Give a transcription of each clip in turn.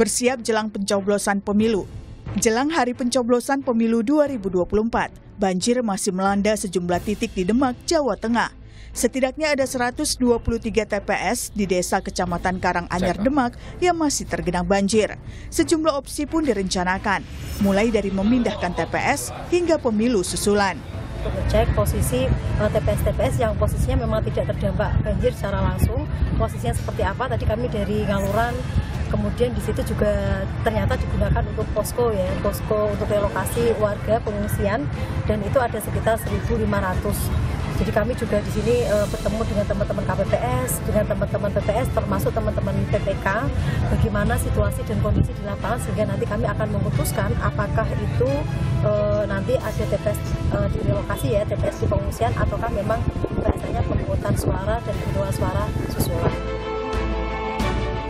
Bersiap jelang pencoblosan pemilu. Jelang hari pencoblosan pemilu 2024, banjir masih melanda sejumlah titik di Demak, Jawa Tengah. Setidaknya ada 123 TPS di desa Kecamatan Karanganyar, Demak yang masih tergenang banjir. Sejumlah opsi pun direncanakan, mulai dari memindahkan TPS hingga pemilu susulan. Untuk ngecek posisi TPS-TPS yang posisinya memang tidak terdampak banjir secara langsung, posisinya seperti apa. Tadi kami dari Ngaluran, kemudian di situ juga ternyata digunakan untuk posko untuk relokasi warga pengungsian, dan itu ada sekitar 1.500. Jadi kami juga di sini bertemu dengan teman-teman KPPS, dengan teman-teman PPS, termasuk teman-teman PPK, bagaimana situasi dan kondisi di lapangan, sehingga nanti kami akan memutuskan apakah itu nanti ada TPS direlokasi TPS di pengungsian, ataukah memang biasanya pemungutan suara dan kedua suara susulan.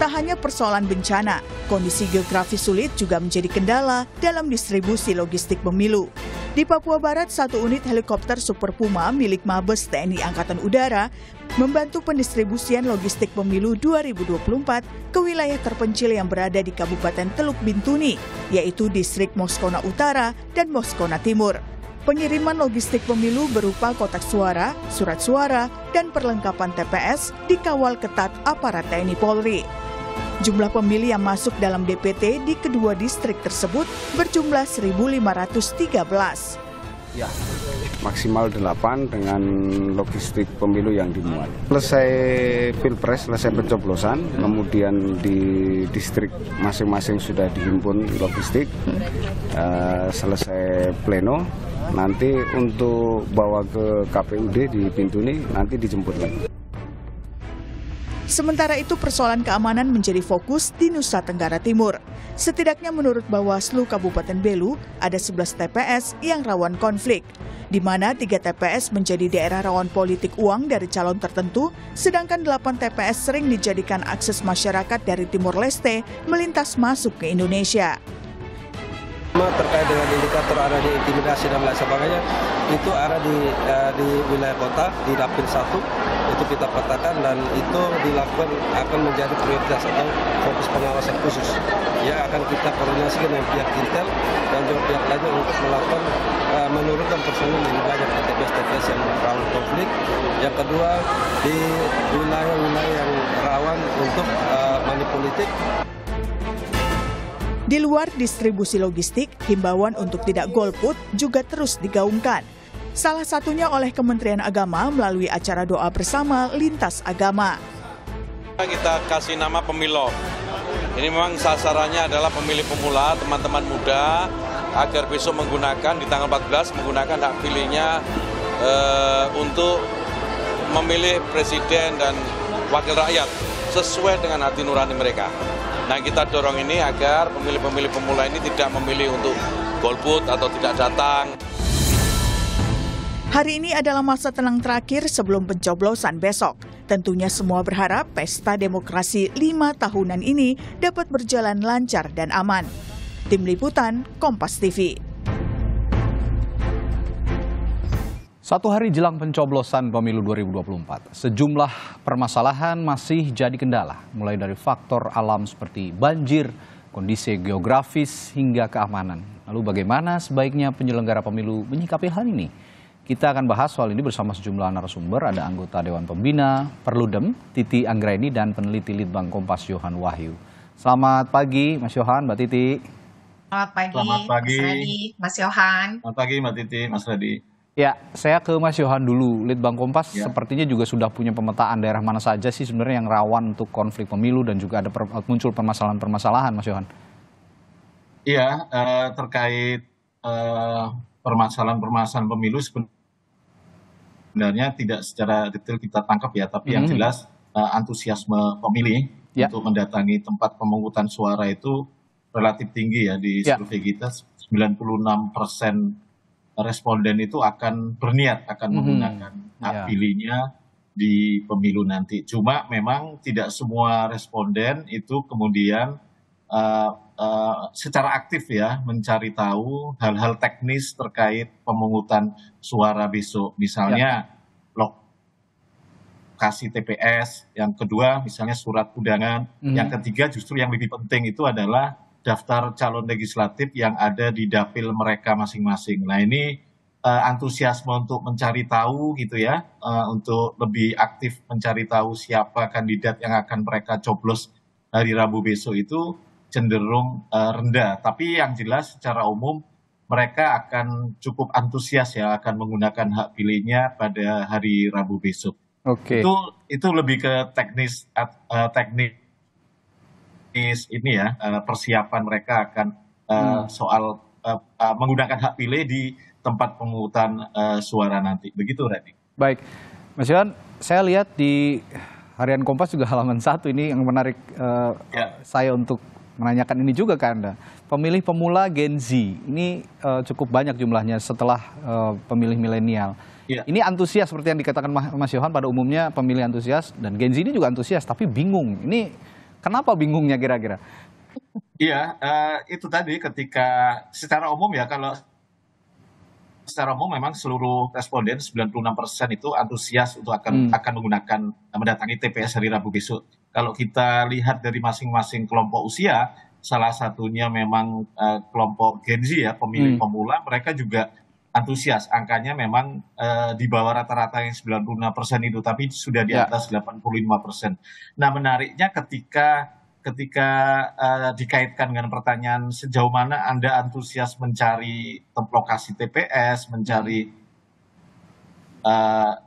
Tak hanya persoalan bencana, kondisi geografis sulit juga menjadi kendala dalam distribusi logistik pemilu. Di Papua Barat, satu unit helikopter Super Puma milik Mabes TNI Angkatan Udara membantu pendistribusian logistik pemilu 2024 ke wilayah terpencil yang berada di Kabupaten Teluk Bintuni, yaitu distrik Moskona Utara dan Moskona Timur. Pengiriman logistik pemilu berupa kotak suara, surat suara, dan perlengkapan TPS dikawal ketat aparat TNI Polri. Jumlah pemilih yang masuk dalam DPT di kedua distrik tersebut berjumlah 1.513. Ya, maksimal 8 dengan logistik pemilu yang dimuat. Selesai Pilpres, selesai pencoblosan, kemudian di distrik masing-masing sudah dihimpun logistik, selesai pleno, nanti untuk bawa ke KPUD di Bintuni, nanti dijemput lagi. Sementara itu persoalan keamanan menjadi fokus di Nusa Tenggara Timur. Setidaknya menurut Bawaslu Kabupaten Belu, ada 11 TPS yang rawan konflik, di mana 3 TPS menjadi daerah rawan politik uang dari calon tertentu, sedangkan 8 TPS sering dijadikan akses masyarakat dari Timor Leste melintas masuk ke Indonesia. Terkait dengan indikator ada di intimidasi dan lain sebagainya, itu ada di wilayah kota, di Dapil 1, itu kita petakan dan itu dilakukan akan menjadi prioritas atau fokus pengawasan khusus. Ya, akan kita koordinasikan dengan pihak Intel dan juga pihak lainnya untuk melakukan menurunkan personil lebih banyak di TPS-TPS yang rawan konflik. Yang kedua, di wilayah-wilayah yang rawan untuk money politik. Di luar distribusi logistik, himbauan untuk tidak golput juga terus digaungkan. Salah satunya oleh Kementerian Agama melalui acara doa bersama lintas agama. Kita kasih nama Pemilo. Ini memang sasarannya adalah pemilih pemula, teman-teman muda, agar besok menggunakan di tanggal 14 menggunakan hak pilihnya untuk memilih presiden dan wakil rakyat sesuai dengan hati nurani mereka. Nah, kita dorong ini agar pemilih-pemilih pemula ini tidak memilih untuk golput atau tidak datang. Hari ini adalah masa tenang terakhir sebelum pencoblosan besok. Tentunya semua berharap pesta demokrasi 5 tahunan ini dapat berjalan lancar dan aman. Tim Liputan, Kompas TV. Satu hari jelang pencoblosan pemilu 2024, sejumlah permasalahan masih jadi kendala, mulai dari faktor alam seperti banjir, kondisi geografis, hingga keamanan. Lalu bagaimana sebaiknya penyelenggara pemilu menyikapi hal ini? Kita akan bahas soal ini bersama sejumlah narasumber, ada anggota Dewan Pembina, Perludem, Titi Anggraini, dan peneliti Litbang Kompas Yohan Wahyu. Selamat pagi Mas Yohan, Mbak Titi. Selamat pagi, Mas Radi, Mas Yohan. Selamat pagi Mbak Titi, Mas Radi. Ya, saya ke Mas Yohan dulu. Litbang Kompas sepertinya juga sudah punya pemetaan daerah mana saja sih sebenarnya yang rawan untuk konflik pemilu dan juga ada muncul permasalahan-permasalahan, Mas Yohan. Iya, terkait permasalahan-permasalahan pemilu sebenarnya tidak secara detail kita tangkap ya, tapi yang jelas antusiasme pemilih untuk mendatangi tempat pemungutan suara itu relatif tinggi ya di survei kita. 96% responden itu akan berniat akan menggunakan hak pilihnya di pemilu nanti. Cuma memang tidak semua responden itu kemudian secara aktif ya mencari tahu hal-hal teknis terkait pemungutan suara besok. Misalnya lokasi TPS, yang kedua misalnya surat undangan, yang ketiga justru yang lebih penting itu adalah daftar calon legislatif yang ada di dapil mereka masing-masing. Nah ini antusiasme untuk mencari tahu gitu ya, untuk lebih aktif mencari tahu siapa kandidat yang akan mereka coblos hari Rabu besok itu cenderung rendah. Tapi yang jelas secara umum mereka akan cukup antusias ya akan menggunakan hak pilihnya pada hari Rabu besok. Oke. Itu lebih ke teknis ini ya, persiapan mereka akan soal menggunakan hak pilih di tempat pemungutan suara nanti. Begitu, Radhi. Baik, Mas Yohan, saya lihat di Harian Kompas juga halaman 1 ini yang menarik saya untuk menanyakan ini juga ke Anda. Pemilih pemula Gen Z ini cukup banyak jumlahnya setelah pemilih milenial. Ya. Ini antusias seperti yang dikatakan Mas Yohan, pada umumnya pemilih antusias dan Gen Z ini juga antusias tapi bingung. Ini kenapa bingungnya kira-kira? Iya, itu tadi ketika secara umum ya, kalau secara umum memang seluruh responden 96% itu antusias untuk akan mendatangi TPS hari Rabu besok. Kalau kita lihat dari masing-masing kelompok usia, salah satunya memang kelompok Gen Z ya, pemilih pemula, mereka juga antusias. Angkanya memang di bawah rata-rata yang 96% itu, tapi sudah di atas 85%. Nah menariknya ketika dikaitkan dengan pertanyaan sejauh mana Anda antusias mencari lokasi TPS, mencari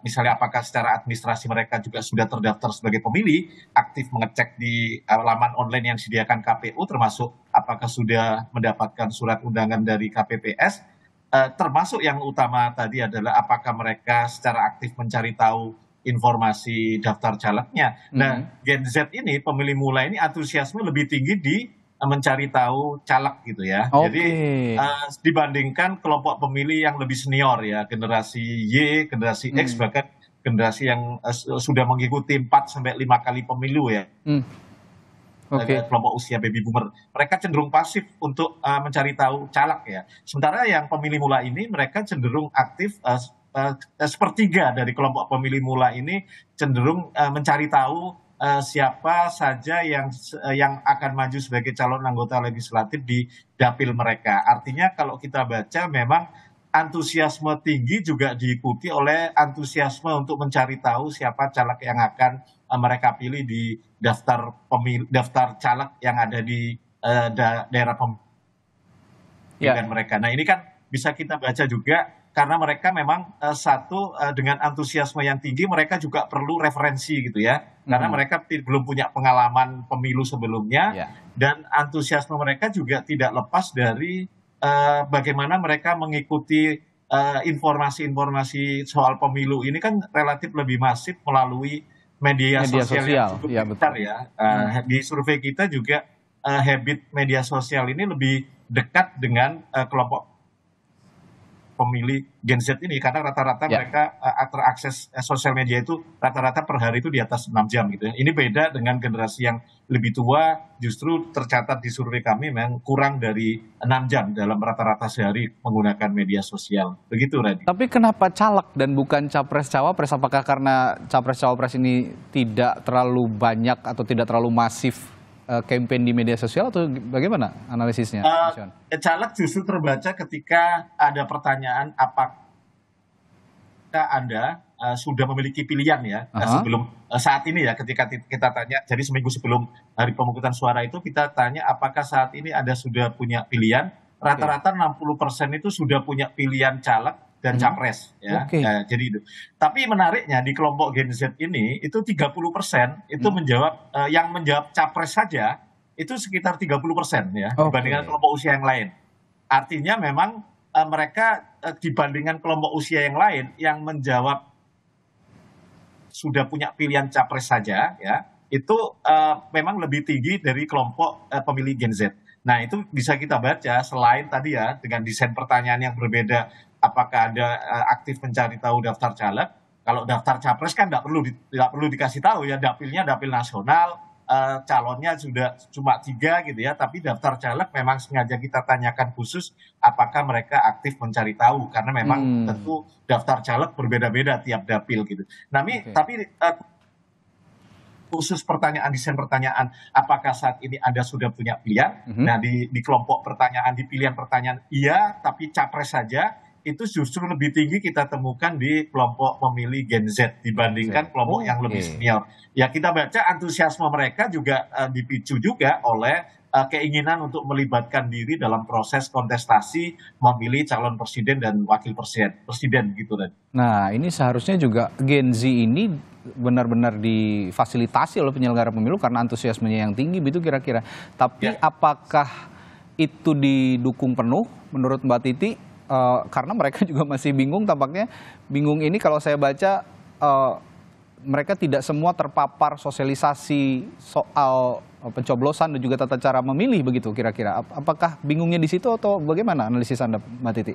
misalnya apakah secara administrasi mereka juga sudah terdaftar sebagai pemilih, aktif mengecek di laman online yang disediakan KPU, termasuk apakah sudah mendapatkan surat undangan dari KPPS, termasuk yang utama tadi adalah apakah mereka secara aktif mencari tahu informasi daftar calegnya. Nah, Gen Z ini, pemilih mula ini antusiasme lebih tinggi di mencari tahu caleg gitu ya. Jadi dibandingkan kelompok pemilih yang lebih senior ya, generasi Y, generasi X, bahkan generasi yang sudah mengikuti 4-5 kali pemilu ya. Kelompok usia baby boomer. Mereka cenderung pasif untuk mencari tahu caleg ya. Sementara yang pemilih mula ini mereka cenderung aktif, sepertiga dari kelompok pemilih mula ini cenderung mencari tahu siapa saja yang akan maju sebagai calon anggota legislatif di dapil mereka. Artinya kalau kita baca memang antusiasme tinggi juga diikuti oleh antusiasme untuk mencari tahu siapa caleg yang akan mereka pilih di daftar caleg yang ada di daerah pemilihan mereka. Nah ini kan bisa kita baca juga karena mereka memang dengan antusiasme yang tinggi mereka juga perlu referensi gitu ya, karena mereka belum punya pengalaman pemilu sebelumnya, dan antusiasme mereka juga tidak lepas dari bagaimana mereka mengikuti informasi-informasi soal pemilu ini kan relatif lebih masif melalui media sosial yang cukup besar ya. Di survei kita juga habit media sosial ini lebih dekat dengan kelompok pemilih Gen Z ini, karena rata-rata mereka terakses sosial media itu rata-rata per hari itu di atas 6 jam gitu ya. Ini beda dengan generasi yang lebih tua, justru tercatat di survei kami memang kurang dari 6 jam dalam rata-rata sehari menggunakan media sosial. Begitu, Radhi. Tapi kenapa caleg dan bukan capres-cawapres? Apakah karena capres-cawapres ini tidak terlalu banyak atau tidak terlalu masif campaign di media sosial, atau bagaimana analisisnya? Caleg justru terbaca ketika ada pertanyaan apakah Anda sudah memiliki pilihan ya sebelum saat ini ya, ketika kita tanya, jadi seminggu sebelum hari pemungutan suara itu kita tanya apakah saat ini Anda sudah punya pilihan, rata-rata 60% itu sudah punya pilihan caleg dan capres ya. Jadi itu. Tapi menariknya di kelompok Gen Z ini itu 30% itu menjawab, yang menjawab capres saja itu sekitar 30% ya, dibandingkan kelompok usia yang lain. Artinya memang mereka dibandingkan kelompok usia yang lain yang menjawab sudah punya pilihan capres saja ya, itu memang lebih tinggi dari kelompok pemilih Gen Z. Nah itu bisa kita baca selain tadi ya dengan desain pertanyaan yang berbeda. Apakah Anda aktif mencari tahu daftar caleg? Kalau daftar capres kan tidak perlu dikasih tahu ya, dapilnya dapil nasional, calonnya sudah cuma 3 gitu ya. Tapi daftar caleg memang sengaja kita tanyakan khusus apakah mereka aktif mencari tahu, karena memang tentu daftar caleg berbeda-beda tiap dapil gitu. Tapi khusus pertanyaan, desain pertanyaan, apakah saat ini Anda sudah punya pilihan? Nah, di kelompok pertanyaan, di pilihan pertanyaan iya, tapi capres saja, itu justru lebih tinggi kita temukan di kelompok pemilih Gen Z dibandingkan kelompok yang lebih senior. Ya, kita baca antusiasme mereka juga dipicu juga oleh keinginan untuk melibatkan diri dalam proses kontestasi memilih calon presiden dan wakil presiden gitu. Nah, ini seharusnya juga Gen Z ini benar-benar difasilitasi oleh penyelenggara pemilu karena antusiasmenya yang tinggi begitu kira-kira. Tapi apakah itu didukung penuh menurut Mbak Titi? Karena mereka juga masih bingung, tampaknya bingung ini kalau saya baca mereka tidak semua terpapar sosialisasi soal pencoblosan dan juga tata cara memilih begitu kira-kira. Apakah bingungnya di situ atau bagaimana analisis Anda, Mbak Titi?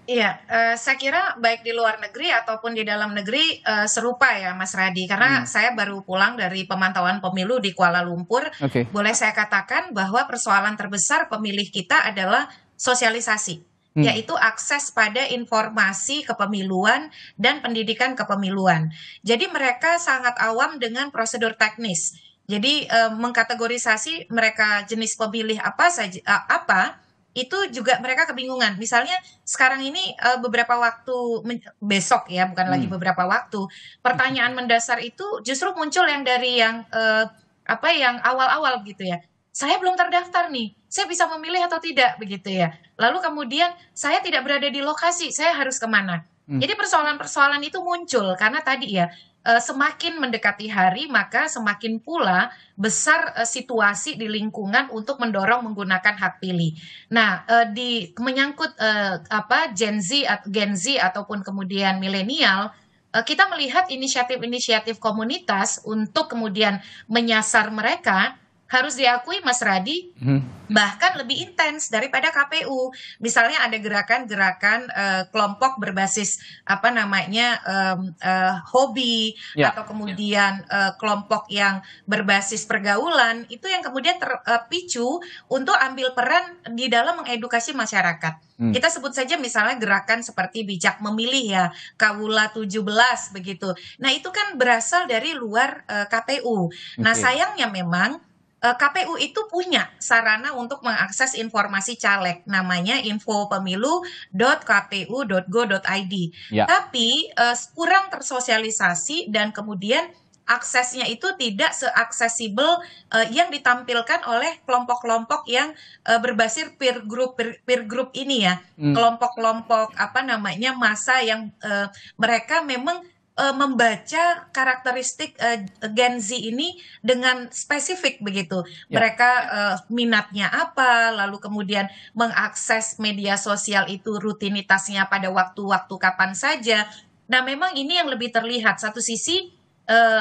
Iya, saya kira baik di luar negeri ataupun di dalam negeri serupa ya Mas Radi. Karena saya baru pulang dari pemantauan pemilu di Kuala Lumpur. Boleh saya katakan bahwa persoalan terbesar pemilih kita adalah sosialisasi. Yaitu akses pada informasi kepemiluan dan pendidikan kepemiluan. Jadi mereka sangat awam dengan prosedur teknis. Jadi mengkategorisasi mereka jenis pemilih apa saja itu juga mereka kebingungan. Misalnya sekarang ini beberapa waktu besok ya, bukan lagi beberapa waktu, pertanyaan mendasar itu justru muncul yang dari yang awal-awal gitu ya. Saya belum terdaftar nih, saya bisa memilih atau tidak begitu ya. Lalu kemudian saya tidak berada di lokasi, saya harus kemana? Jadi persoalan-persoalan itu muncul karena tadi ya, semakin mendekati hari maka semakin pula besar situasi di lingkungan untuk mendorong menggunakan hak pilih. Nah, menyangkut Gen Z ataupun kemudian milenial, kita melihat inisiatif-inisiatif komunitas untuk kemudian menyasar mereka harus diakui Mas Radi, bahkan lebih intens daripada KPU. Misalnya ada gerakan-gerakan kelompok berbasis hobi atau kemudian kelompok yang berbasis pergaulan, itu yang kemudian terpicu untuk ambil peran di dalam mengedukasi masyarakat. Kita sebut saja misalnya gerakan seperti bijak memilih ya, Kawula 17 begitu. Nah, itu kan berasal dari luar KPU. Nah, sayangnya memang KPU itu punya sarana untuk mengakses informasi caleg, namanya infopemilu.kpu.go.id. Tapi kurang tersosialisasi dan kemudian aksesnya itu tidak seaksesibel yang ditampilkan oleh kelompok-kelompok yang berbasis peer group ini ya, kelompok-kelompok massa yang mereka memang membaca karakteristik Gen Z ini dengan spesifik begitu. Mereka minatnya apa, lalu kemudian mengakses media sosial itu rutinitasnya pada waktu-waktu kapan saja. Nah, memang ini yang lebih terlihat. Satu sisi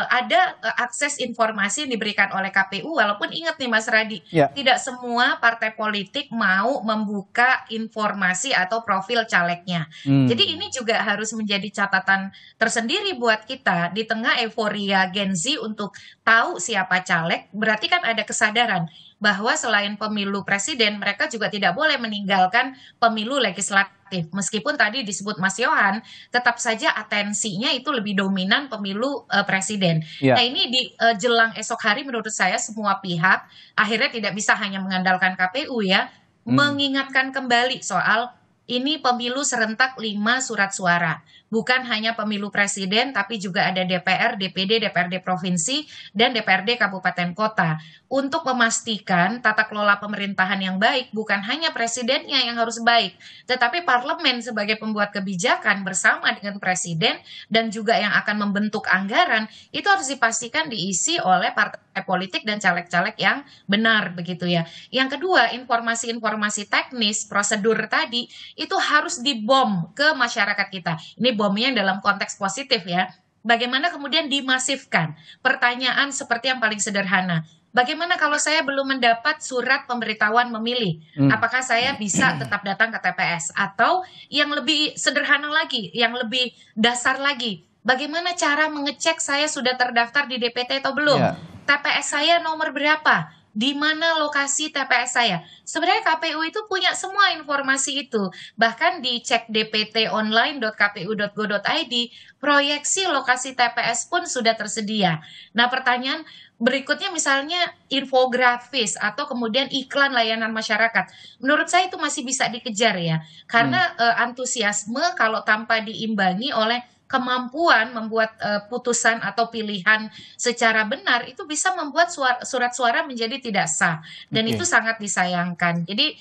ada akses informasi yang diberikan oleh KPU, walaupun ingat nih Mas Radi, tidak semua partai politik mau membuka informasi atau profil calegnya. Jadi ini juga harus menjadi catatan tersendiri buat kita di tengah euforia Gen Z untuk tahu siapa caleg. Berarti kan ada kesadaran bahwa selain pemilu presiden, mereka juga tidak boleh meninggalkan pemilu legislatif. Meskipun tadi disebut Mas Yohan, tetap saja atensinya itu lebih dominan pemilu presiden. Nah, ini di jelang esok hari menurut saya semua pihak akhirnya tidak bisa hanya mengandalkan KPU ya, mengingatkan kembali soal ini pemilu serentak 5 surat suara. Bukan hanya pemilu presiden, tapi juga ada DPR, DPD, DPRD provinsi, dan DPRD kabupaten kota. Untuk memastikan tata kelola pemerintahan yang baik, bukan hanya presidennya yang harus baik, tetapi parlemen sebagai pembuat kebijakan bersama dengan presiden, dan juga yang akan membentuk anggaran, itu harus dipastikan diisi oleh partai politik dan caleg-caleg yang benar, begitu ya. Yang kedua, informasi-informasi teknis, prosedur tadi, itu harus dibom ke masyarakat kita. Ini bomnya dalam konteks positif ya. Bagaimana kemudian dimasifkan? Pertanyaan seperti yang paling sederhana. Bagaimana kalau saya belum mendapat surat pemberitahuan memilih? Apakah saya bisa tetap datang ke TPS? Atau yang lebih sederhana lagi, yang lebih dasar lagi, bagaimana cara mengecek saya sudah terdaftar di DPT atau belum? TPS saya nomor berapa? Di mana lokasi TPS saya? Sebenarnya KPU itu punya semua informasi itu. Bahkan di cek dptonline.kpu.go.id, proyeksi lokasi TPS pun sudah tersedia. Nah, pertanyaan, berikutnya misalnya infografis atau kemudian iklan layanan masyarakat. Menurut saya itu masih bisa dikejar ya. Karena antusiasme kalau tanpa diimbangi oleh kemampuan membuat putusan atau pilihan secara benar itu bisa membuat surat suara menjadi tidak sah, dan itu sangat disayangkan. Jadi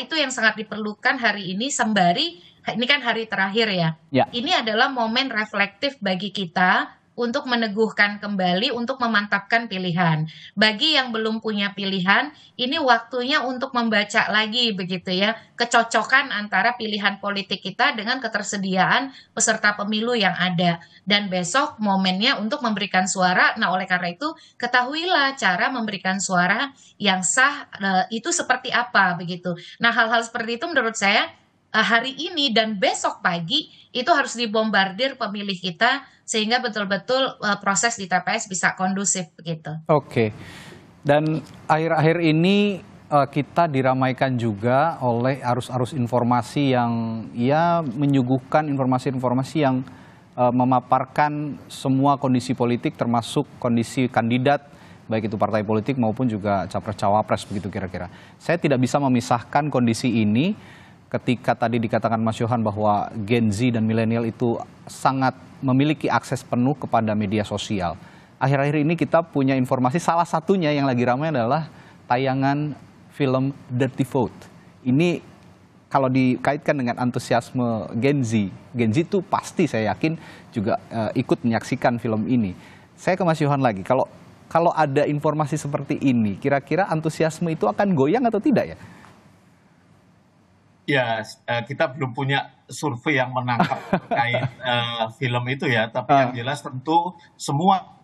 itu yang sangat diperlukan hari ini, sembari ini kan hari terakhir ya. Ini adalah momen reflektif bagi kita untuk meneguhkan kembali, untuk memantapkan pilihan. Bagi yang belum punya pilihan, ini waktunya untuk membaca lagi begitu ya, kecocokan antara pilihan politik kita dengan ketersediaan peserta pemilu yang ada. Dan besok momennya untuk memberikan suara. Nah, oleh karena itu ketahuilah cara memberikan suara yang sah itu seperti apa begitu. Nah, hal-hal seperti itu menurut saya hari ini dan besok pagi itu harus dibombardir pemilih kita sehingga betul-betul proses di TPS bisa kondusif begitu. Oke. Dan akhir-akhir ini kita diramaikan juga oleh arus-arus informasi yang ya menyuguhkan informasi-informasi yang memaparkan semua kondisi politik termasuk kondisi kandidat baik itu partai politik maupun juga capres-cawapres begitu kira-kira. Saya tidak bisa memisahkan kondisi ini ketika tadi dikatakan Mas Yohan bahwa Gen Z dan milenial itu sangat memiliki akses penuh kepada media sosial. Akhir-akhir ini kita punya informasi salah satunya yang lagi ramai adalah tayangan film Dirty Vote. Ini kalau dikaitkan dengan antusiasme Gen Z itu pasti saya yakin juga ikut menyaksikan film ini. Saya ke Mas Yohan lagi, kalau ada informasi seperti ini, kira-kira antusiasme itu akan goyang atau tidak ya? Ya, kita belum punya survei yang menangkap terkait film itu ya, tapi yang jelas tentu semua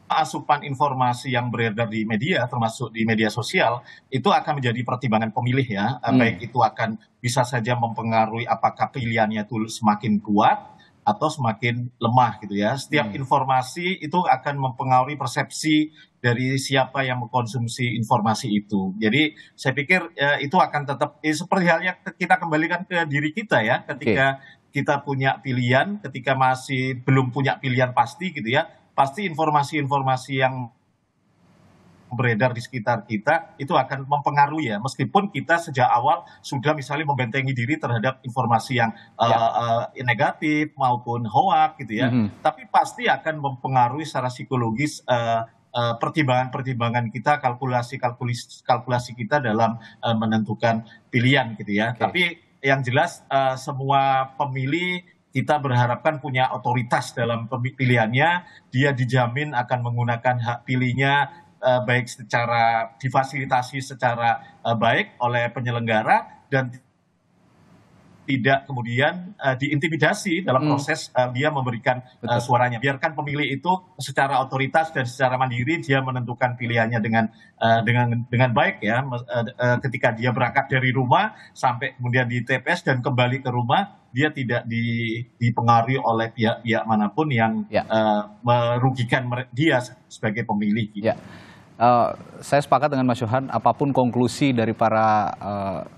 asupan informasi yang beredar di media, termasuk di media sosial, itu akan menjadi pertimbangan pemilih ya, baik itu akan bisa saja mempengaruhi apakah pilihannya itu semakin kuat atau semakin lemah gitu ya. Setiap informasi itu akan mempengaruhi persepsi dari siapa yang mengkonsumsi informasi itu. Jadi saya pikir itu akan tetap seperti halnya kita kembalikan ke diri kita ya, ketika kita punya pilihan, ketika masih belum punya pilihan pasti gitu ya, pasti informasi-informasi yang beredar di sekitar kita itu akan mempengaruhi ya, meskipun kita sejak awal sudah misalnya membentengi diri terhadap informasi yang negatif maupun hoax gitu ya, tapi pasti akan mempengaruhi secara psikologis pertimbangan-pertimbangan kita, kalkulasi kita dalam menentukan pilihan gitu ya. Tapi yang jelas semua pemilih kita berharapkan punya otoritas dalam pilihannya, dia dijamin akan menggunakan hak pilihnya baik secara difasilitasi secara baik oleh penyelenggara dan tidak kemudian diintimidasi dalam proses dia memberikan suaranya. Biarkan pemilih itu secara otoritas dan secara mandiri dia menentukan pilihannya dengan baik ya. Ketika dia berangkat dari rumah sampai kemudian di TPS dan kembali ke rumah, dia tidak dipengaruhi oleh pihak-pihak manapun yang merugikan dia sebagai pemilih. Gitu. Ya. Saya sepakat dengan Mas Yohan, apapun konklusi dari para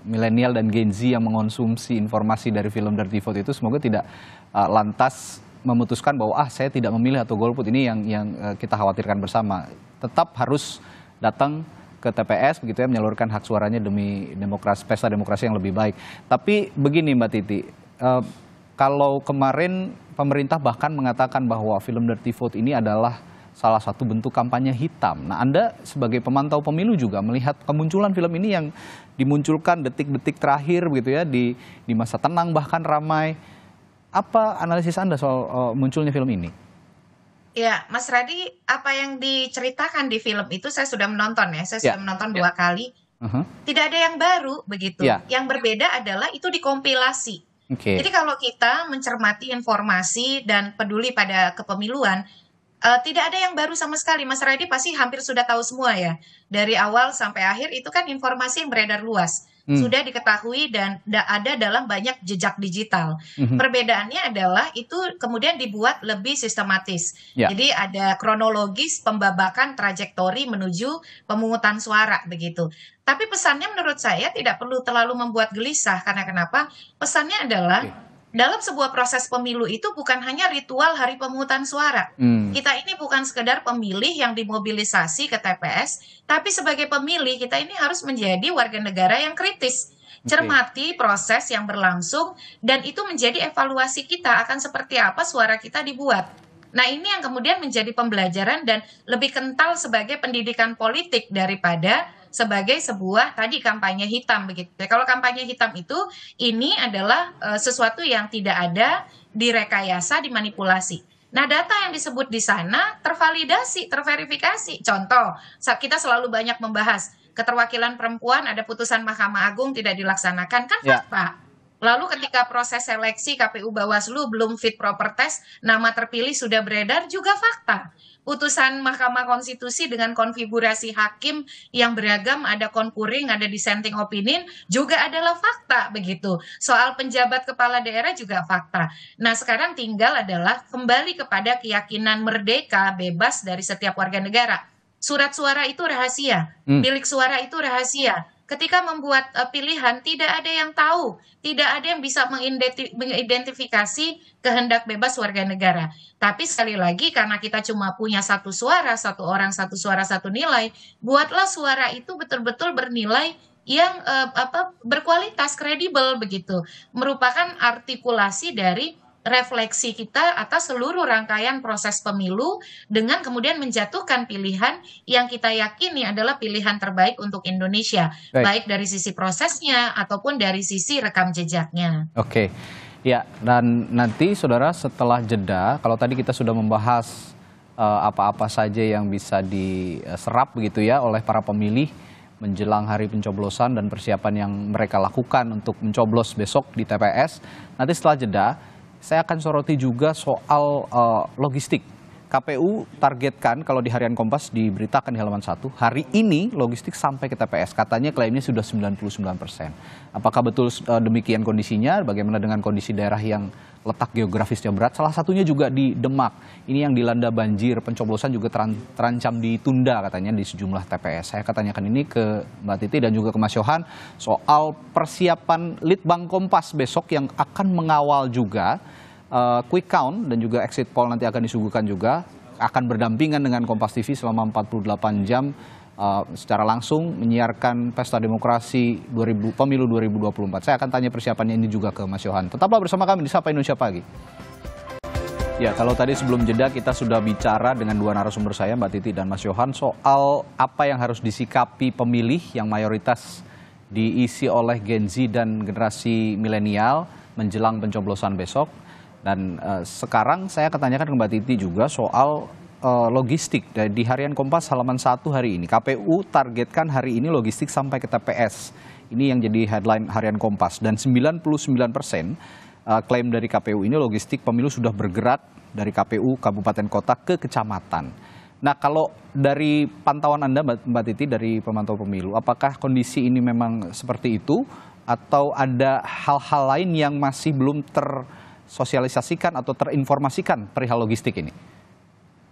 milenial dan Gen Z yang mengonsumsi informasi dari film Dirty Vote itu semoga tidak lantas memutuskan bahwa saya tidak memilih atau golput. Ini yang kita khawatirkan bersama. Tetap harus datang ke TPS begitu ya, menyalurkan hak suaranya demi demokrasi, pesta demokrasi yang lebih baik. Tapi begini Mbak Titi, kalau kemarin pemerintah bahkan mengatakan bahwa film Dirty Vote ini adalah salah satu bentuk kampanye hitam. Nah, Anda sebagai pemantau pemilu juga melihat kemunculan film ini yang dimunculkan detik-detik terakhir begitu ya, di masa tenang bahkan ramai. Apa analisis Anda soal munculnya film ini? Ya, Mas Radi, apa yang diceritakan di film itu saya sudah menonton ya. Saya sudah menonton 2 kali. Tidak ada yang baru begitu. Yang berbeda adalah itu dikompilasi. Jadi kalau kita mencermati informasi dan peduli pada kepemiluan, tidak ada yang baru sama sekali. Mas Radi pasti hampir sudah tahu semua ya. Dari awal sampai akhir itu kan informasi yang beredar luas. Sudah diketahui dan ada dalam banyak jejak digital. Perbedaannya adalah itu kemudian dibuat lebih sistematis. Jadi ada kronologis pembabakan trajektori menuju pemungutan suara begitu. Tapi pesannya menurut saya tidak perlu terlalu membuat gelisah. Karena kenapa? Pesannya adalah dalam sebuah proses pemilu itu bukan hanya ritual hari pemungutan suara. Kita ini bukan sekedar pemilih yang dimobilisasi ke TPS, tapi sebagai pemilih kita ini harus menjadi warga negara yang kritis. Cermati proses yang berlangsung dan itu menjadi evaluasi kita akan seperti apa suara kita dibuat. Nah, ini yang kemudian menjadi pembelajaran dan lebih kental sebagai pendidikan politik daripada sebagai sebuah tadi kampanye hitam begitu. Kalau kampanye hitam itu ini adalah sesuatu yang tidak ada, direkayasa, dimanipulasi. Nah, data yang disebut di sana tervalidasi, terverifikasi. Contoh, kita selalu banyak membahas keterwakilan perempuan, ada putusan Mahkamah Agung tidak dilaksanakan, kan fakta. Lalu ketika proses seleksi KPU Bawaslu belum fit proper test, nama terpilih sudah beredar, juga fakta. Putusan Mahkamah Konstitusi dengan konfigurasi hakim yang beragam, ada concurring, ada dissenting opinion, juga adalah fakta begitu. Soal penjabat kepala daerah juga fakta. Nah, sekarang tinggal adalah kembali kepada keyakinan merdeka, bebas dari setiap warga negara. Surat suara itu rahasia, bilik suara itu rahasia. Ketika membuat pilihan, tidak ada yang tahu, tidak ada yang bisa mengidentifikasi kehendak bebas warga negara. Tapi sekali lagi, karena kita cuma punya satu suara, satu orang, satu suara, satu nilai, buatlah suara itu betul-betul bernilai yang berkualitas, kredibel begitu. Merupakan artikulasi dari refleksi kita atas seluruh rangkaian proses pemilu dengan kemudian menjatuhkan pilihan yang kita yakini adalah pilihan terbaik untuk Indonesia, baik dari sisi prosesnya ataupun dari sisi rekam jejaknya. Oke, ya, dan nanti saudara setelah jeda, kalau tadi kita sudah membahas apa-apa saja yang bisa diserap begitu ya oleh para pemilih menjelang hari pencoblosan dan persiapan yang mereka lakukan untuk mencoblos besok di TPS, nanti setelah jeda saya akan soroti juga soal logistik. KPU targetkan kalau di Harian Kompas diberitakan di halaman 1, hari ini logistik sampai ke TPS. Katanya klaimnya sudah 99%. Apakah betul demikian kondisinya? Bagaimana dengan kondisi daerah yang letak geografisnya berat? Salah satunya juga di Demak. Ini yang dilanda banjir, pencoblosan juga terancam ditunda katanya di sejumlah TPS. Saya akan tanyakan ini ke Mbak Titi dan juga ke Mas Yohan soal persiapan Litbang Kompas besok yang akan mengawal juga quick count dan juga exit poll nanti akan disuguhkan juga, akan berdampingan dengan Kompas TV selama 48 jam secara langsung menyiarkan Pesta Demokrasi Pemilu 2024. Saya akan tanya persiapannya ini juga ke Mas Yohan. Tetaplah bersama kami di Sapa Indonesia Pagi. Ya, kalau tadi sebelum jeda kita sudah bicara dengan dua narasumber saya, Mbak Titi dan Mas Yohan, soal apa yang harus disikapi pemilih yang mayoritas diisi oleh Gen Z dan generasi milenial menjelang pencoblosan besok. Dan sekarang saya akan tanyakan ke Mbak Titi juga soal logistik. Di Harian Kompas halaman 1 hari ini, KPU targetkan hari ini logistik sampai ke TPS. Ini yang jadi headline Harian Kompas. Dan 99% klaim dari KPU ini logistik pemilu sudah bergerak dari KPU kabupaten kota ke kecamatan. Nah, kalau dari pantauan Anda Mbak Titi dari pemantau pemilu, apakah kondisi ini memang seperti itu atau ada hal-hal lain yang masih belum tersosialisasikan atau terinformasikan perihal logistik ini?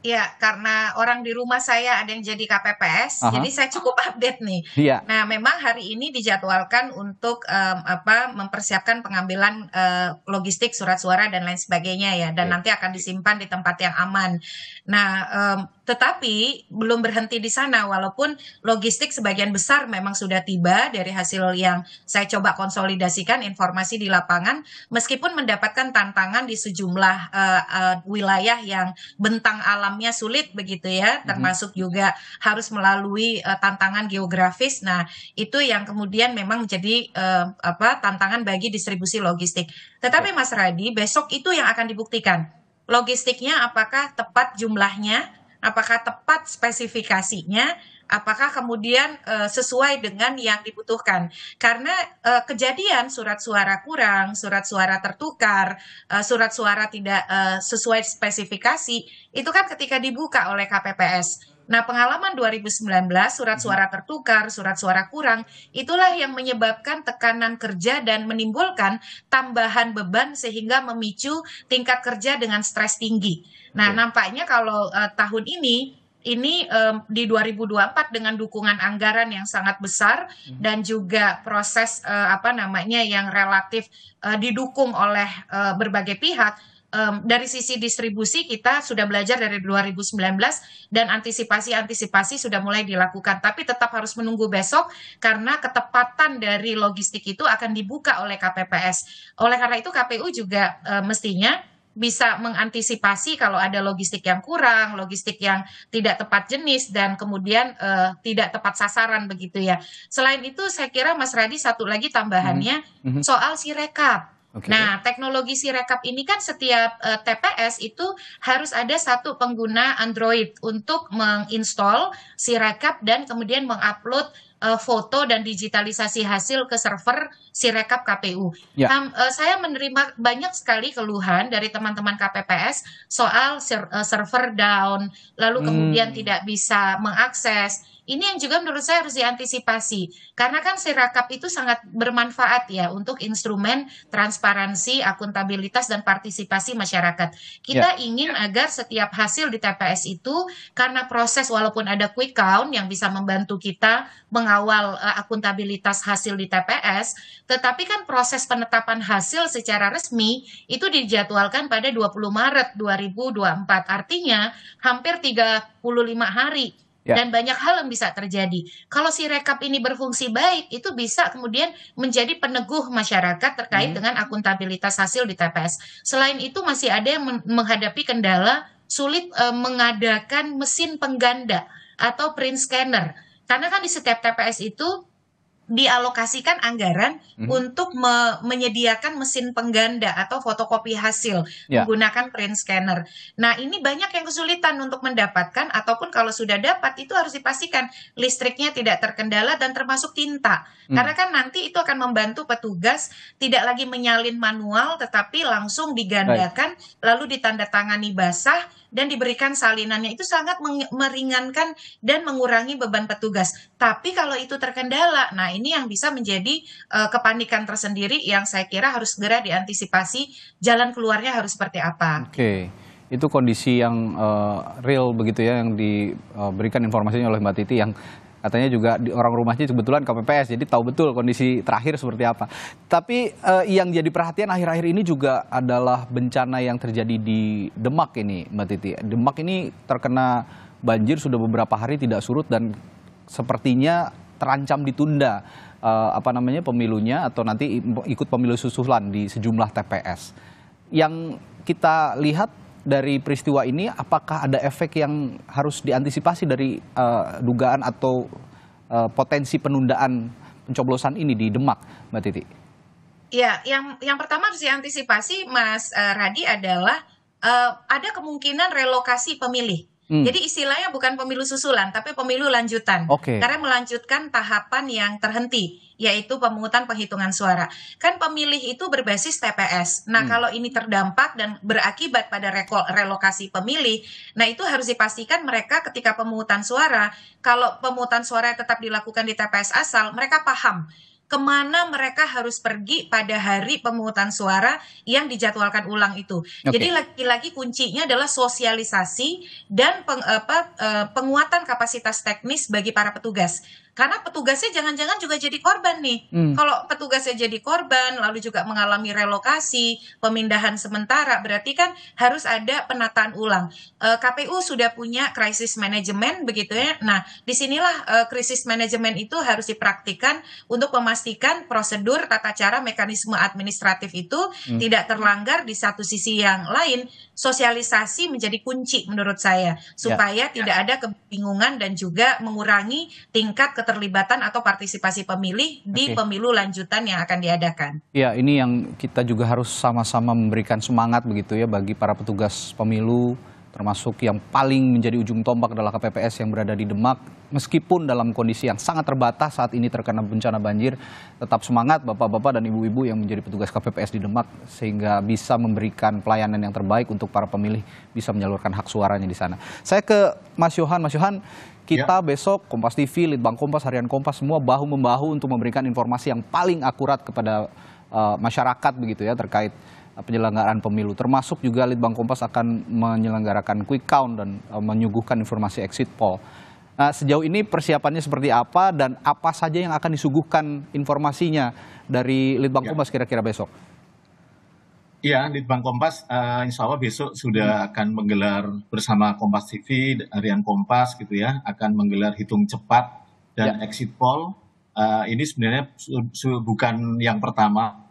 Ya, karena orang di rumah saya ada yang jadi KPPS, jadi saya cukup update nih. Iya. Nah, memang hari ini dijadwalkan untuk mempersiapkan pengambilan logistik, surat suara dan lain sebagainya ya, dan nanti akan disimpan di tempat yang aman. Nah, tetapi belum berhenti di sana, walaupun logistik sebagian besar memang sudah tiba dari hasil yang saya coba konsolidasikan informasi di lapangan, meskipun mendapatkan tantangan di sejumlah wilayah yang bentang alamnya sulit begitu ya, termasuk juga harus melalui tantangan geografis. Nah, itu yang kemudian memang menjadi tantangan bagi distribusi logistik. Tetapi Mas Radi, besok itu yang akan dibuktikan. Logistiknya apakah tepat jumlahnya, apakah tepat spesifikasinya, apakah kemudian sesuai dengan yang dibutuhkan. Karena kejadian surat suara kurang, surat suara tertukar, surat suara tidak sesuai spesifikasi, itu kan ketika dibuka oleh KPPS. Nah, pengalaman 2019, surat suara tertukar, surat suara kurang, itulah yang menyebabkan tekanan kerja dan menimbulkan tambahan beban sehingga memicu tingkat kerja dengan stres tinggi. Nah, nampaknya kalau tahun ini ini di 2024 dengan dukungan anggaran yang sangat besar dan juga proses yang relatif didukung oleh berbagai pihak. Dari sisi distribusi kita sudah belajar dari 2019 dan antisipasi sudah mulai dilakukan, tapi tetap harus menunggu besok karena ketepatan dari logistik itu akan dibuka oleh KPPS. Oleh karena itu KPU juga mestinya bisa mengantisipasi kalau ada logistik yang kurang, logistik yang tidak tepat jenis dan kemudian tidak tepat sasaran begitu ya. Selain itu saya kira Mas Radi satu lagi tambahannya soal Sirekap. Okay. Nah, teknologi Sirekap ini kan setiap TPS itu harus ada satu pengguna Android untuk menginstall Sirekap dan kemudian mengupload foto dan digitalisasi hasil ke server Sirekap KPU. Ya. Saya menerima banyak sekali keluhan dari teman-teman KPPS soal server down, lalu kemudian tidak bisa mengakses. Ini yang juga menurut saya harus diantisipasi. Karena kan Sirekap itu sangat bermanfaat ya untuk instrumen transparansi, akuntabilitas, dan partisipasi masyarakat. Kita ingin agar setiap hasil di TPS itu, karena proses walaupun ada quick count yang bisa membantu kita mengawal akuntabilitas hasil di TPS, tetapi kan proses penetapan hasil secara resmi itu dijadwalkan pada 20 Maret 2024. Artinya hampir 35 hari. Dan banyak hal yang bisa terjadi. Kalau Sirekap ini berfungsi baik, itu bisa kemudian menjadi peneguh masyarakat terkait dengan akuntabilitas hasil di TPS. Selain itu masih ada yang menghadapi kendala sulit mengadakan mesin pengganda atau print scanner. Karena kan di setiap TPS itu dialokasikan anggaran untuk menyediakan mesin pengganda atau fotokopi hasil menggunakan print scanner. Nah, ini banyak yang kesulitan untuk mendapatkan, ataupun kalau sudah dapat itu harus dipastikan listriknya tidak terkendala dan termasuk tinta. Karena kan nanti itu akan membantu petugas tidak lagi menyalin manual tetapi langsung digandakan lalu ditandatangani basah dan diberikan salinannya. Itu sangat meringankan dan mengurangi beban petugas. Tapi kalau itu terkendala, nah ini yang bisa menjadi kepanikan tersendiri yang saya kira harus segera diantisipasi, jalan keluarnya harus seperti apa. Oke, itu kondisi yang real begitu ya, yang diberikan informasinya oleh Mbak Titi, yang katanya juga orang rumahnya kebetulan KPPS, jadi tahu betul kondisi terakhir seperti apa. Tapi yang jadi perhatian akhir-akhir ini juga adalah bencana yang terjadi di Demak ini, Mbak Titi. Demak ini terkena banjir sudah beberapa hari tidak surut dan sepertinya terancam ditunda pemilunya atau nanti ikut pemilu susulan di sejumlah TPS. Yang kita lihat dari peristiwa ini, apakah ada efek yang harus diantisipasi dari dugaan atau potensi penundaan pencoblosan ini di Demak, Mbak Titi? Ya, yang pertama harus diantisipasi, Mas Radi, adalah ada kemungkinan relokasi pemilih. Jadi istilahnya bukan pemilu susulan, tapi pemilu lanjutan. Karena melanjutkan tahapan yang terhenti, yaitu pemungutan penghitungan suara. Kan pemilih itu berbasis TPS. Nah, kalau ini terdampak dan berakibat pada relokasi pemilih, nah itu harus dipastikan mereka ketika pemungutan suara, kalau pemungutan suara tetap dilakukan di TPS asal, mereka paham kemana mereka harus pergi pada hari pemungutan suara yang dijadwalkan ulang itu. Jadi lagi-lagi kuncinya adalah sosialisasi dan penguatan kapasitas teknis bagi para petugas. Karena petugasnya jangan-jangan juga jadi korban nih. Kalau petugasnya jadi korban, lalu juga mengalami relokasi, pemindahan sementara, berarti kan harus ada penataan ulang. KPU sudah punya crisis management begitu ya. Nah, disinilah crisis management itu harus dipraktikkan untuk memastikan prosedur, tata cara, mekanisme administratif itu tidak terlanggar. Di satu sisi yang lain, sosialisasi menjadi kunci menurut saya, supaya tidak ada kebingungan dan juga mengurangi tingkat keterlibatan atau partisipasi pemilih di pemilu lanjutan yang akan diadakan. Ya, ini yang kita juga harus sama-sama memberikan semangat begitu ya bagi para petugas pemilu, termasuk yang paling menjadi ujung tombak adalah KPPS yang berada di Demak. Meskipun dalam kondisi yang sangat terbatas saat ini terkena bencana banjir, tetap semangat Bapak-bapak dan Ibu-ibu yang menjadi petugas KPPS di Demak sehingga bisa memberikan pelayanan yang terbaik untuk para pemilih bisa menyalurkan hak suaranya di sana. Saya ke Mas Yohan. Mas Yohan, kita besok Kompas TV, Litbang Kompas, Harian Kompas semua bahu-membahu untuk memberikan informasi yang paling akurat kepada masyarakat begitu ya terkait penyelenggaraan pemilu. Termasuk juga Litbang Kompas akan menyelenggarakan quick count dan menyuguhkan informasi exit poll. Nah, sejauh ini persiapannya seperti apa dan apa saja yang akan disuguhkan informasinya dari Litbang Kompas kira-kira besok? Iya, Litbang Kompas insya Allah besok sudah akan menggelar bersama Kompas TV, Harian Kompas gitu ya, akan menggelar hitung cepat dan exit poll. Ini sebenarnya bukan yang pertama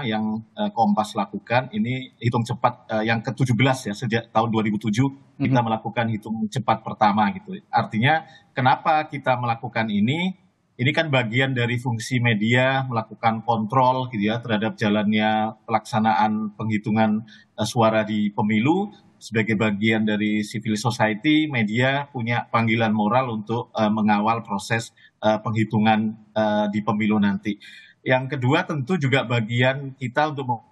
yang Kompas lakukan. Ini hitung cepat yang ke-17 ya, sejak tahun 2007 kita melakukan hitung cepat pertama gitu. Artinya kenapa kita melakukan ini? Ini kan bagian dari fungsi media melakukan kontrol gitu ya terhadap jalannya pelaksanaan penghitungan suara di pemilu. Sebagai bagian dari civil society, media punya panggilan moral untuk mengawal proses penghitungan di pemilu nanti. Yang kedua tentu juga bagian kita untuk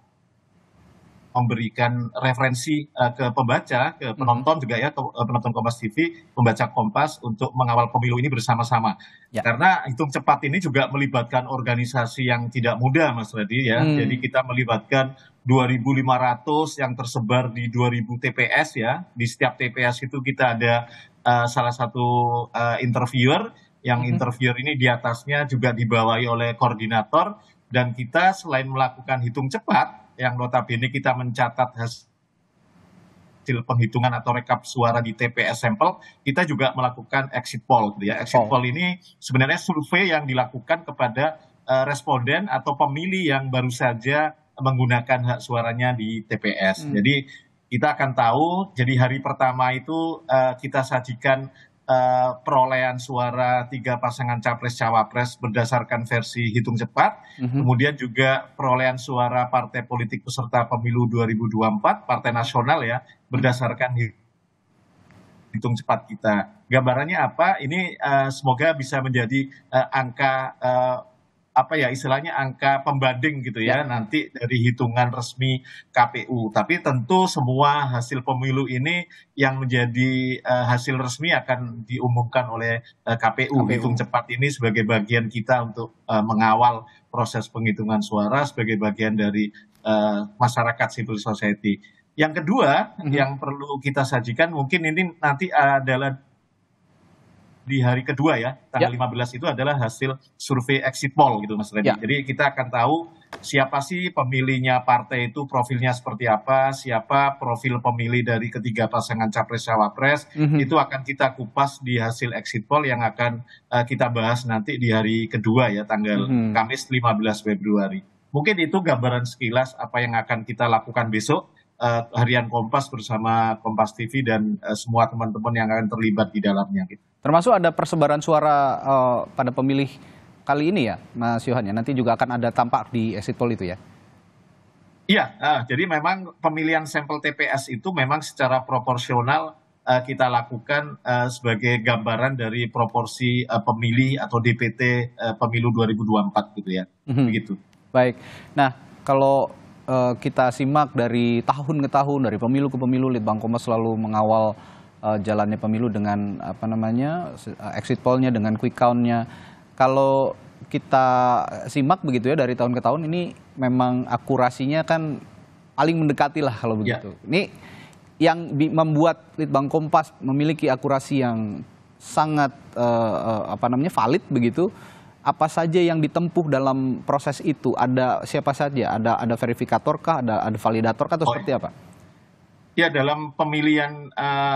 memberikan referensi ke pembaca, ke penonton juga ya, ke penonton Kompas TV, pembaca Kompas untuk mengawal pemilu ini bersama-sama. Karena hitung cepat ini juga melibatkan organisasi yang tidak mudah, Mas Radhi ya. Jadi kita melibatkan 2.500 yang tersebar di 2.000 TPS ya. Di setiap TPS itu kita ada salah satu interviewer, yang interviewer ini di atasnya juga dibawahi oleh koordinator, dan kita selain melakukan hitung cepat, yang notabene kita mencatat hasil penghitungan atau rekap suara di TPS sampel, kita juga melakukan exit poll. Ya. Exit poll ini sebenarnya survei yang dilakukan kepada responden atau pemilih yang baru saja menggunakan hak suaranya di TPS. Jadi kita akan tahu, jadi hari pertama itu kita sajikan perolehan suara 3 pasangan capres-cawapres berdasarkan versi hitung cepat, kemudian juga perolehan suara partai politik peserta pemilu 2024, partai nasional ya, berdasarkan hitung cepat kita. Gambarannya apa? Ini semoga bisa menjadi angka istilahnya angka pembanding gitu ya, nanti dari hitungan resmi KPU. Tapi tentu semua hasil pemilu ini yang menjadi hasil resmi akan diumumkan oleh KPU. Hitung cepat ini sebagai bagian kita untuk mengawal proses penghitungan suara, sebagai bagian dari masyarakat civil society. Yang kedua yang perlu kita sajikan mungkin ini nanti adalah di hari kedua ya, tanggal 15 itu adalah hasil survei exit poll gitu Mas Reddy. Jadi kita akan tahu siapa sih pemilihnya partai itu, profilnya seperti apa, siapa profil pemilih dari ketiga pasangan capres-cawapres, itu akan kita kupas di hasil exit poll yang akan kita bahas nanti di hari kedua ya, tanggal Kamis 15 Februari. Mungkin itu gambaran sekilas apa yang akan kita lakukan besok. Harian Kompas bersama Kompas TV dan semua teman-teman yang akan terlibat di dalamnya. Gitu. Termasuk ada persebaran suara pada pemilih kali ini ya, Mas Yohan ya? Nanti juga akan ada tampak di exit poll itu ya? Iya, jadi memang pemilihan sampel TPS itu memang secara proporsional kita lakukan sebagai gambaran dari proporsi pemilih atau DPT pemilu 2024 gitu ya. Begitu. Baik, nah kalau kita simak dari tahun ke tahun, dari pemilu ke pemilu, Litbang Kompas selalu mengawal jalannya pemilu dengan exit poll-nya, dengan quick count-nya. Kalau kita simak begitu ya dari tahun ke tahun, ini memang akurasinya kan paling mendekati lah kalau begitu. Ini yang membuat Litbang Kompas memiliki akurasi yang sangat valid begitu. Apa saja yang ditempuh dalam proses itu? Ada siapa saja? Ada verifikator kah? Ada validator kah? Atau seperti apa? Ya, dalam pemilihan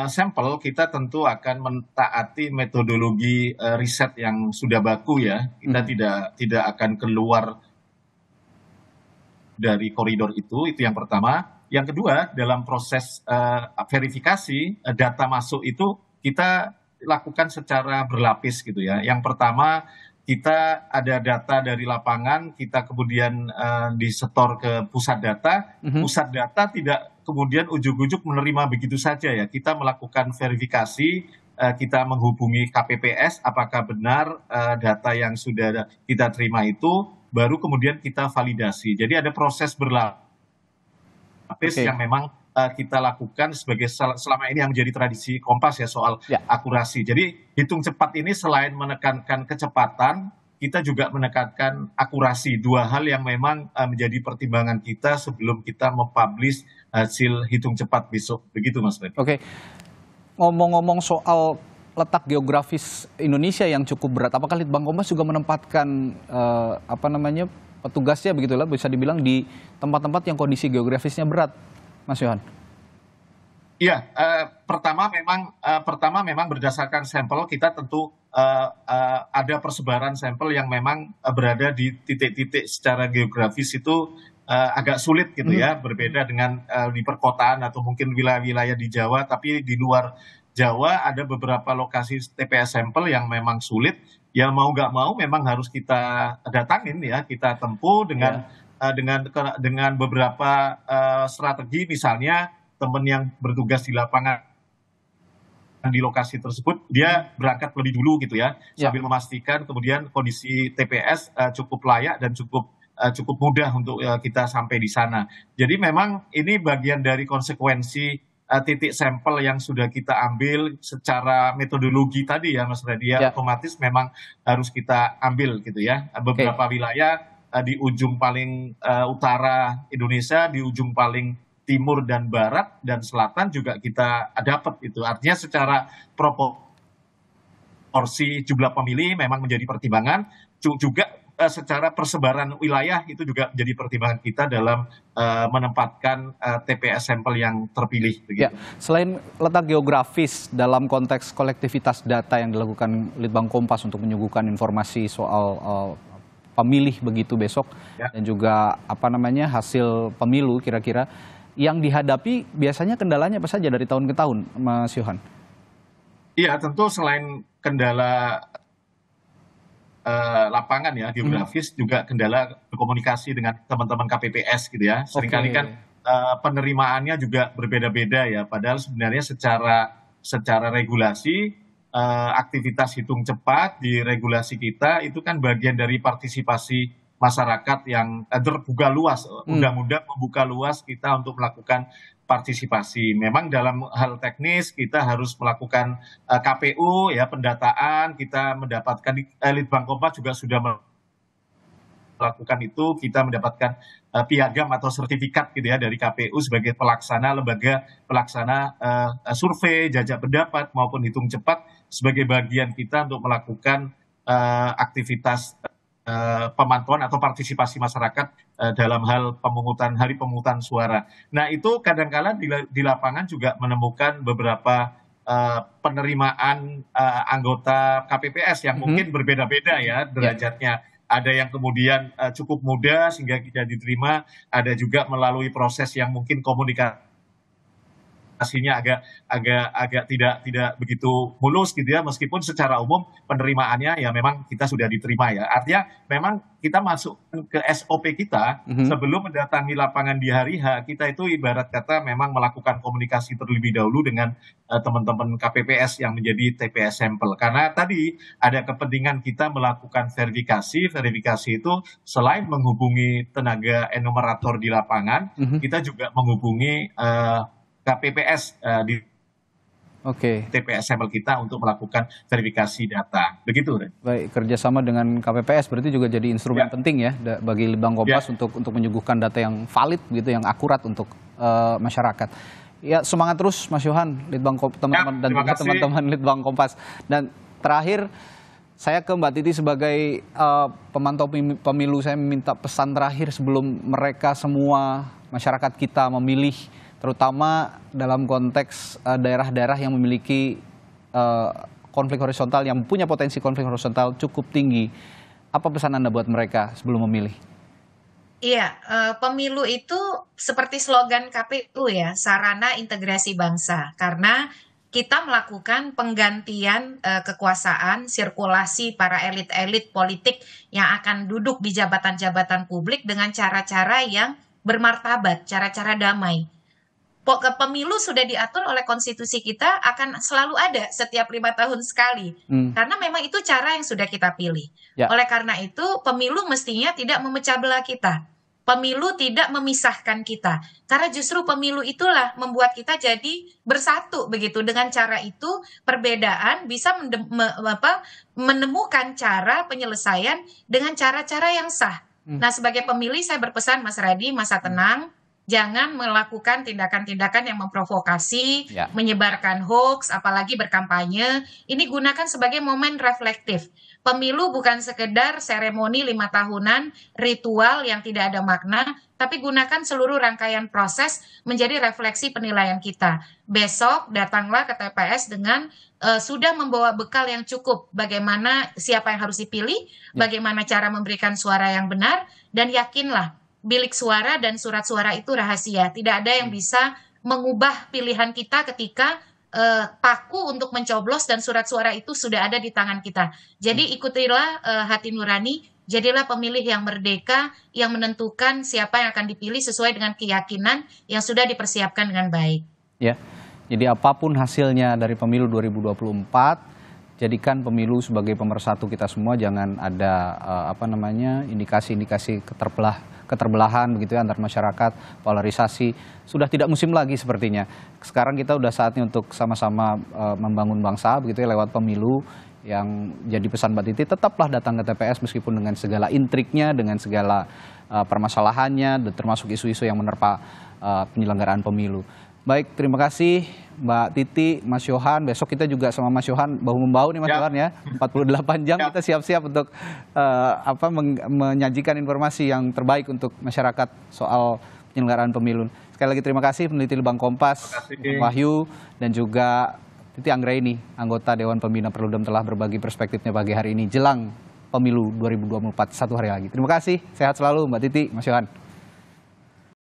sampel kita tentu akan mentaati metodologi riset yang sudah baku ya. Kita tidak akan keluar dari koridor itu yang pertama. Yang kedua, dalam proses verifikasi data masuk itu kita lakukan secara berlapis gitu ya. Yang pertama, kita ada data dari lapangan, kita kemudian disetor ke pusat data. Pusat data tidak kemudian ujuk-ujuk menerima begitu saja ya. Kita melakukan verifikasi, kita menghubungi KPPS, apakah benar data yang sudah kita terima itu, baru kemudian kita validasi. Jadi ada proses berlapis yang memang kita lakukan sebagai selama ini yang menjadi tradisi Kompas ya soal akurasi. Jadi hitung cepat ini selain menekankan kecepatan, kita juga menekankan akurasi, dua hal yang memang menjadi pertimbangan kita sebelum kita mempublish hasil hitung cepat besok. Begitu Mas Freddy. Oke, ngomong-ngomong soal letak geografis Indonesia yang cukup berat, apakah Litbang Kompas juga menempatkan petugasnya begitulah bisa dibilang di tempat-tempat yang kondisi geografisnya berat, Mas Yohan? Iya, pertama memang berdasarkan sampel kita tentu ada persebaran sampel yang memang berada di titik-titik secara geografis itu agak sulit gitu ya, berbeda dengan di perkotaan atau mungkin wilayah-wilayah di Jawa, tapi di luar Jawa ada beberapa lokasi TPS sampel yang memang sulit, ya mau nggak mau memang harus kita datangin ya, kita tempuh dengan beberapa strategi, misalnya teman yang bertugas di lapangan di lokasi tersebut dia berangkat lebih dulu gitu ya, sambil memastikan kemudian kondisi TPS cukup layak dan cukup mudah untuk kita sampai di sana. Jadi memang ini bagian dari konsekuensi titik sampel yang sudah kita ambil secara metodologi tadi ya Mas Freddy, otomatis memang harus kita ambil gitu ya. Beberapa wilayah di ujung paling utara Indonesia, di ujung paling timur dan barat dan selatan juga kita dapat itu. Artinya secara proporsi jumlah pemilih memang menjadi pertimbangan, juga secara persebaran wilayah itu juga menjadi pertimbangan kita dalam menempatkan TPS sampel yang terpilih. Begitu. Ya, selain letak geografis dalam konteks kolektivitas data yang dilakukan Litbang Kompas untuk menyuguhkan informasi soal pemilih begitu besok dan juga hasil pemilu kira-kira yang dihadapi biasanya kendalanya apa saja dari tahun ke tahun, Mas Yohan? Iya, tentu selain kendala lapangan ya, geografis, juga kendala berkomunikasi dengan teman-teman KPPS gitu ya. Seringkali kan penerimaannya juga berbeda-beda ya, padahal sebenarnya secara regulasi aktivitas hitung cepat di regulasi kita itu kan bagian dari partisipasi masyarakat yang terbuka luas, undang-undang membuka luas kita untuk melakukan partisipasi. Memang dalam hal teknis kita harus melakukan KPU ya, pendataan, kita mendapatkan Litbang Kompas juga sudah melakukan itu, kita mendapatkan piagam atau sertifikat gitu ya dari KPU sebagai lembaga pelaksana survei, jajak pendapat maupun hitung cepat sebagai bagian kita untuk melakukan aktivitas pemantauan atau partisipasi masyarakat dalam hal hari pemungutan suara. Nah itu kadang-kala di lapangan juga menemukan beberapa penerimaan anggota KPPS yang mungkin berbeda-beda ya derajatnya. Ada yang kemudian cukup mudah sehingga tidak diterima, ada juga melalui proses yang mungkin komunikasinya agak tidak begitu mulus gitu ya, meskipun secara umum penerimaannya ya memang kita sudah diterima ya. Artinya memang kita masuk ke SOP kita sebelum mendatangi lapangan di hari H, kita itu ibarat kata memang melakukan komunikasi terlebih dahulu dengan teman-teman KPPS yang menjadi TPS sampel. Karena tadi ada kepentingan kita melakukan verifikasi itu selain menghubungi tenaga enumerator di lapangan, kita juga menghubungi KPPS di TPS sampel kita untuk melakukan verifikasi data. Begitu, Ren. Baik, kerjasama dengan KPPS berarti juga jadi instrumen penting ya bagi Litbang Kompas untuk menyuguhkan data yang valid, gitu, yang akurat untuk masyarakat. Ya, semangat terus Mas Yohan, teman-teman dan teman-teman Litbang Kompas. Dan terakhir, saya ke Mbak Titi sebagai pemantau pemilu, saya minta pesan terakhir sebelum mereka semua masyarakat kita memilih, terutama dalam konteks daerah-daerah yang memiliki konflik horizontal, yang punya potensi konflik horizontal cukup tinggi. Apa pesan Anda buat mereka sebelum memilih? Iya, pemilu itu seperti slogan KPU ya, sarana integrasi bangsa. Karena kita melakukan penggantian kekuasaan, sirkulasi para elit-elit politik yang akan duduk di jabatan-jabatan publik dengan cara-cara yang bermartabat, cara-cara damai. Pemilu sudah diatur oleh konstitusi kita akan selalu ada setiap 5 tahun sekali. Karena memang itu cara yang sudah kita pilih. Oleh karena itu pemilu mestinya tidak memecah belah kita. Pemilu tidak memisahkan kita, karena justru pemilu itulah membuat kita jadi bersatu begitu. Dengan cara itu perbedaan bisa menemukan cara penyelesaian dengan cara-cara yang sah. Nah, sebagai pemilih saya berpesan Mas Radi, masa tenang, jangan melakukan tindakan-tindakan yang memprovokasi, menyebarkan hoax, apalagi berkampanye. Ini gunakan sebagai momen reflektif. Pemilu bukan sekedar seremoni 5 tahunan, ritual yang tidak ada makna, tapi gunakan seluruh rangkaian proses menjadi refleksi penilaian kita. Besok datanglah ke TPS dengan sudah membawa bekal yang cukup, bagaimana siapa yang harus dipilih, bagaimana cara memberikan suara yang benar, dan yakinlah bilik suara dan surat suara itu rahasia. Tidak ada yang bisa mengubah pilihan kita ketika paku untuk mencoblos dan surat suara itu sudah ada di tangan kita. Jadi ikutilah hati nurani, jadilah pemilih yang merdeka, yang menentukan siapa yang akan dipilih sesuai dengan keyakinan yang sudah dipersiapkan dengan baik. Ya, jadi apapun hasilnya dari pemilu 2024, jadikan pemilu sebagai pemersatu kita semua, jangan ada indikasi-indikasi keterbelahan begitu ya antar masyarakat, polarisasi. Sudah tidak musim lagi sepertinya. Sekarang kita udah saatnya untuk sama-sama membangun bangsa begitu ya lewat pemilu. Yang jadi pesan Mbak Titi, tetaplah datang ke TPS meskipun dengan segala intriknya, dengan segala permasalahannya, termasuk isu-isu yang menerpa penyelenggaraan pemilu. Baik, terima kasih Mbak Titi, Mas Yohan. Besok kita juga sama Mas Yohan bahu-membahu nih Mas Yohan ya. 48 jam kita siap-siap untuk menyajikan informasi yang terbaik untuk masyarakat soal penyelenggaraan pemilu. Sekali lagi terima kasih peneliti Litbang Kompas, Wahyu, dan juga Titi Anggraini, anggota Dewan Pembina Perludem telah berbagi perspektifnya pagi hari ini jelang pemilu 2024 satu hari lagi. Terima kasih, sehat selalu Mbak Titi, Mas Yohan.